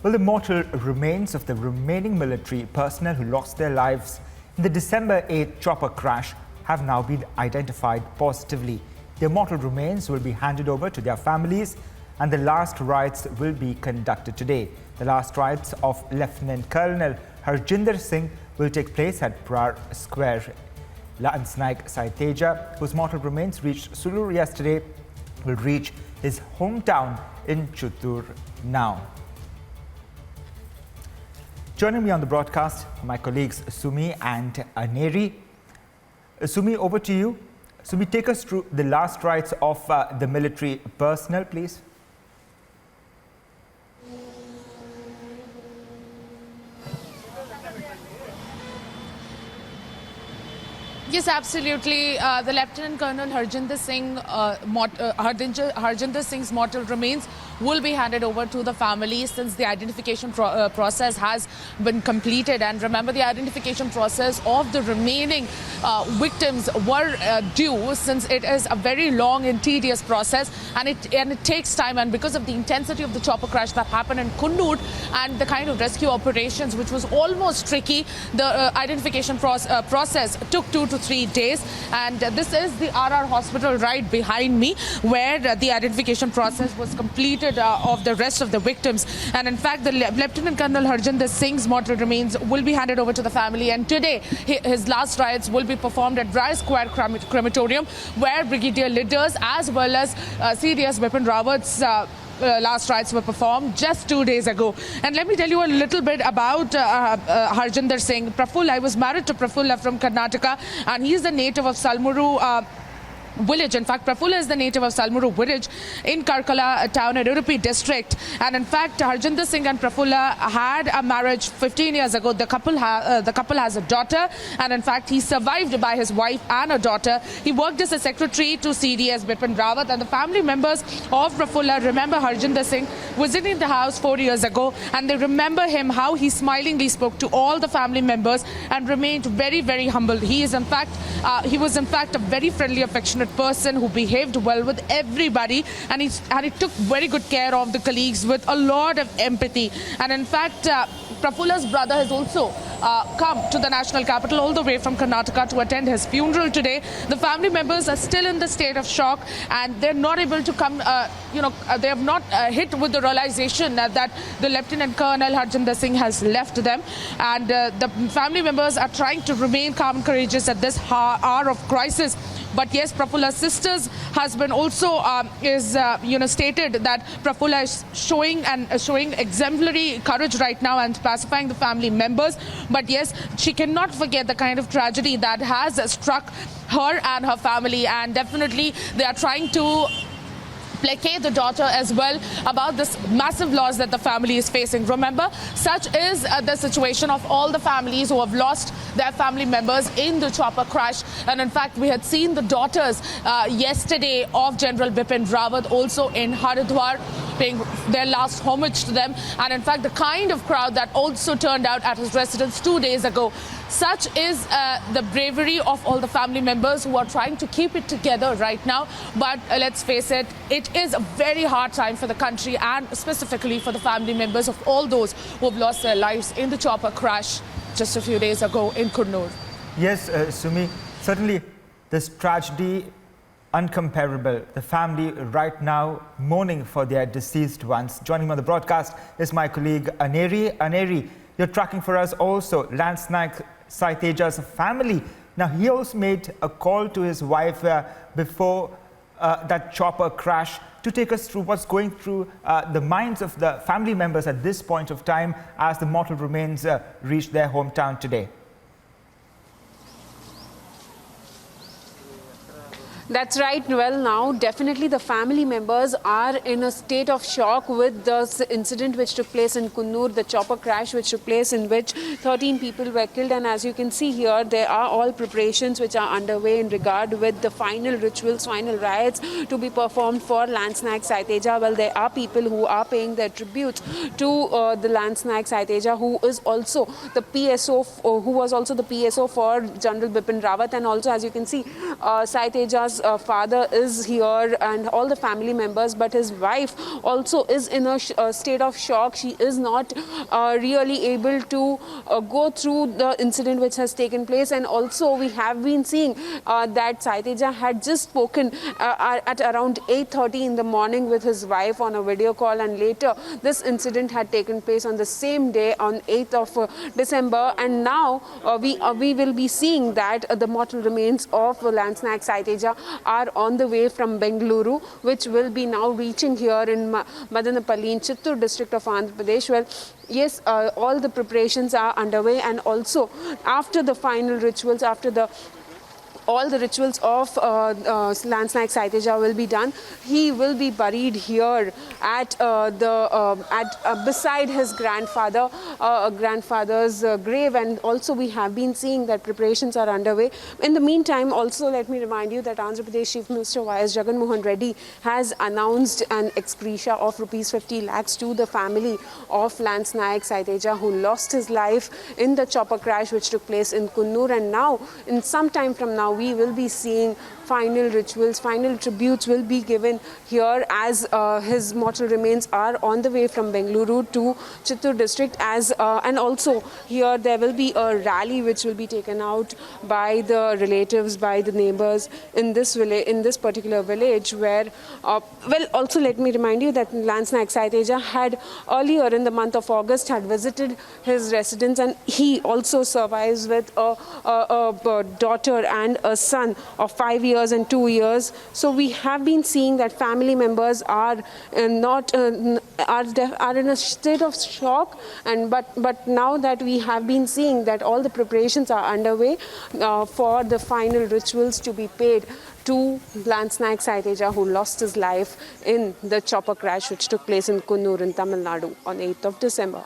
Well, the mortal remains of the remaining military personnel who lost their lives in the December 8 chopper crash have now been identified positively. Their mortal remains will be handed over to their families and the last rites will be conducted today. The last rites of Lieutenant Colonel Harjinder Singh will take place at Prar Square. Lance Naik Saiteja, whose mortal remains reached Sulur yesterday, will reach his hometown in Chittoor now. Joining me on the broadcast, my colleagues Sumi and Aneri. Sumi, over to you. Sumi, take us through the last rites of the military personnel, please. Yes, absolutely. The Lieutenant Colonel Harjinder Singh's mortal remains will be handed over to the family since the identification process has been completed. And remember, the identification process of the remaining victims were due, since it is a very long and tedious process, and it takes time. And because of the intensity of the chopper crash that happened in Coonoor and the kind of rescue operations, which was almost tricky, the identification process took 2 to 3 days. And this is the RR hospital right behind me, where the identification process was completed of the rest of the victims. And in fact, the Lieutenant Colonel Harjinder Singh's mortal remains will be handed over to the family, and today his last rites will be performed at Prar Square Crematorium, where Brigadier Leaders as well as CDS Bipin Rawat's last rites were performed just 2 days ago. And let me tell you a little bit about Harjinder Singh. Prafulla, I was married to Prafulla from Karnataka, and he is the native of Salmuru village. In fact, Prafulla is the native of Salmuru village in Karkala town in Udupi district. And in fact, Harjinder Singh and Prafulla had a marriage 15 years ago. The couple has a daughter, and in fact, he survived by his wife and a daughter. He worked as a secretary to CDS Bipin Rawat, and the family members of Prafulla remember Harjinder Singh visiting the house 4 years ago, and they remember him, how he smilingly spoke to all the family members and remained very, very humble. He was in fact a very friendly, affectionate person who behaved well with everybody, and he took very good care of the colleagues with a lot of empathy. And in fact, Prafulla's brother has also come to the national capital all the way from Karnataka to attend his funeral today. The family members are still in the state of shock, and they're not able to come, they have not hit with the realization that the Lieutenant Colonel Harjinder Singh has left them. And the family members are trying to remain calm and courageous at this hour of crisis. But yes, Prafulla's sister's husband also stated that Prafulla is showing exemplary courage right now and pacifying the family members. But yes, she cannot forget the kind of tragedy that has struck her and her family, and definitely they are trying to placate the daughter as well about this massive loss that the family is facing. Remember, such is the situation of all the families who have lost their family members in the chopper crash. And in fact, we had seen the daughters yesterday of General Bipin Rawat also in Haridwar paying their last homage to them. And in fact, the kind of crowd that also turned out at his residence 2 days ago. Such is the bravery of all the family members who are trying to keep it together right now. But let's face it, it is a very hard time for the country, and specifically for the family members of all those who have lost their lives in the chopper crash just a few days ago in Coonoor. Yes, Sumi, certainly this tragedy uncomparable. The family right now mourning for their deceased ones. Joining me on the broadcast is my colleague Aneri. Aneri, you're tracking for us also Lance Naik Saiteja's family. Now, he also made a call to his wife before that chopper crash to take us through what's going through the minds of the family members at this point of time as the mortal remains reach their hometown today. That's right. Well, now definitely the family members are in a state of shock with the incident which took place in Coonoor, the chopper crash which took place in which 13 people were killed. And as you can see here, there are all preparations which are underway in regard with the final rituals, final rites to be performed for Lance Naik Saiteja. Well, there are people who are paying their tribute to the Lance Naik Saiteja, who is also the PSO, who was also the PSO for General Bipin Rawat. And also, as you can see, Saiteja's Saitheja's father is here and all the family members, but his wife also is in a state of shock. She is not really able to go through the incident which has taken place, and also we have been seeing that Saitheja had just spoken at around 8:30 in the morning with his wife on a video call, and later this incident had taken place on the same day on 8th of December, and now we will be seeing that the mortal remains of Lance Naik Saitheja are on the way from Bengaluru, which will be now reaching here in Madanapalli in Chittoor district of Andhra Pradesh. Well, yes, all the preparations are underway, and also after the final rituals, all the rituals of Lance Naik Saitheja will be done. He will be buried here at beside his grandfather's grave, and also we have been seeing that preparations are underway. In the meantime, also let me remind you that Andhra Pradesh Chief Minister Y.S. Jagan Mohan Reddy has announced an ex gratia of rupees 50 lakhs to the family of Lance Naik Saitheja, who lost his life in the chopper crash which took place in Kunnur, and now in some time from now we will be seeing final rituals, final tributes will be given here as his mortal remains are on the way from Bengaluru to Chittoor district, and also here there will be a rally which will be taken out by the relatives, by the neighbors in this village, in this particular village, where well, also let me remind you that Lance Naik Saitheja had earlier in the month of August had visited his residence, and he also survives with a daughter and a son of 5 years and 2 years. So we have been seeing that family members are in a state of shock, and but now that we have been seeing that all the preparations are underway for the final rituals to be paid to Lance Naik Saitheja, who lost his life in the chopper crash which took place in Kunnur in Tamil Nadu on 8th of December.